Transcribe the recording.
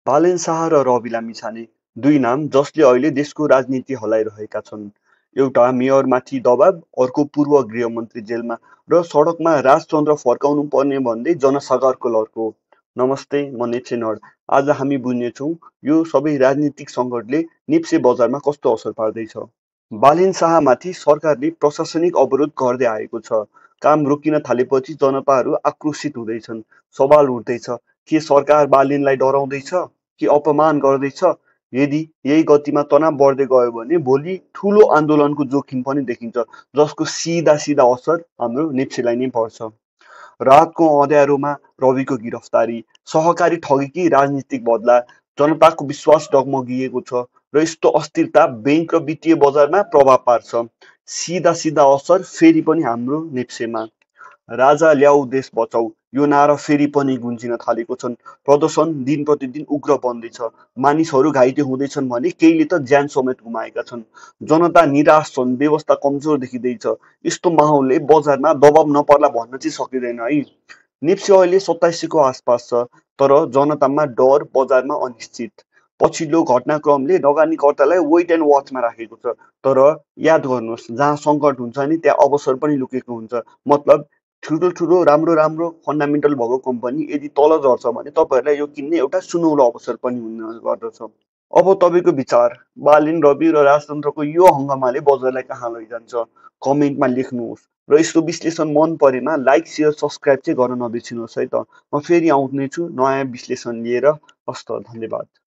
बालेन शाह र रवि लामिछाने दुई नाम जसले अहिले देशको राजनीति हल्लाइरहेका छन्। एउटा मेयरमाथि दबाव, अर्को पूर्व गृहमन्त्री जेलमा र सडकमा राजतन्त्र फर्काउनु पर्ने भन्दै जनसागरको लड्को। नमस्ते, म नेप्से नड। आज हामी बुझ्नेछौँ यो सबै राजनीतिक सङ्कटले नेप्से बजारमा कस्तो असर पार्दैछ। बालेन शाहमाथि सरकारले प्रशासनिक अवरोध गर्दै आएको छ। काम रोकिन थालेपछि जनताहरू आक्रोशित हुँदैछन्। सवाल उठ्दैछ, के सरकार बालेनलाई डराउँदैछ कि अपमान गर्दैछ? यदि यही गतिमा तनाव बढ्दै गयो भने भोलि ठुलो आन्दोलनको जोखिम पनि देखिन्छ, जसको सिधा सिधा असर हाम्रो नेप्सेलाई नै पर्छ। रातको अँध्यारोमा रविको गिरफ्तारी, सहकारी ठगेकी राजनीतिक बदला, जनताको विश्वास डगमगिएको छ र यस्तो अस्थिरता बैंक र वित्तीय बजारमा प्रभाव पार्छ। सिधा सिधा असर फेरि पनि हाम्रो नेप्सेमा। राजा ल्याऊ देश बचाऊ यो नारा फेरि पनि गुन्जिन थालेको छन्। प्रदर्शन दिन प्रतिदिन उग्र बन्दैछ। मानिसहरू घाइते हुँदैछन् भने केहीले त ज्यान समेत गुमाएका छन्। जनता निराश छन्, व्यवस्था कमजोर देखिँदैछ। यस्तो माहौलले बजारमा दबाव नपर्ला भन्न चाहिँ सकिँदैन है। नेप्से अहिले 2700को आसपास छ, तर जनतामा डर, बजारमा अनिश्चित। पछिल्लो घटनाक्रमले लगानीकर्तालाई वेट एन्ड वाचमा राखेको छ। तर याद गर्नुहोस्, जहाँ सङ्कट हुन्छ नि त्यहाँ अवसर पनि लुकेको हुन्छ। मतलब ठुलो ठुलो राम्रो राम्रो फन्डामेन्टल भएको कम्पनी यदि तल झर्छ भने तपाईँहरूलाई यो किन्ने एउटा सुनौलो अवसर पनि हुने गर्दछ। अब तपाईँको विचार, बालेन, रवि र राजतन्त्रको यो हङ्गामाले बजारलाई कहाँ लैजान्छ? कमेन्टमा लेख्नुहोस् र यस्तो विश्लेषण मन परेमा लाइक, सेयर, सब्सक्राइब चाहिँ गर्न नबिर्सिनुहोस् है त। म फेरि आउनेछु नयाँ विश्लेषण लिएर। हस्त, धन्यवाद।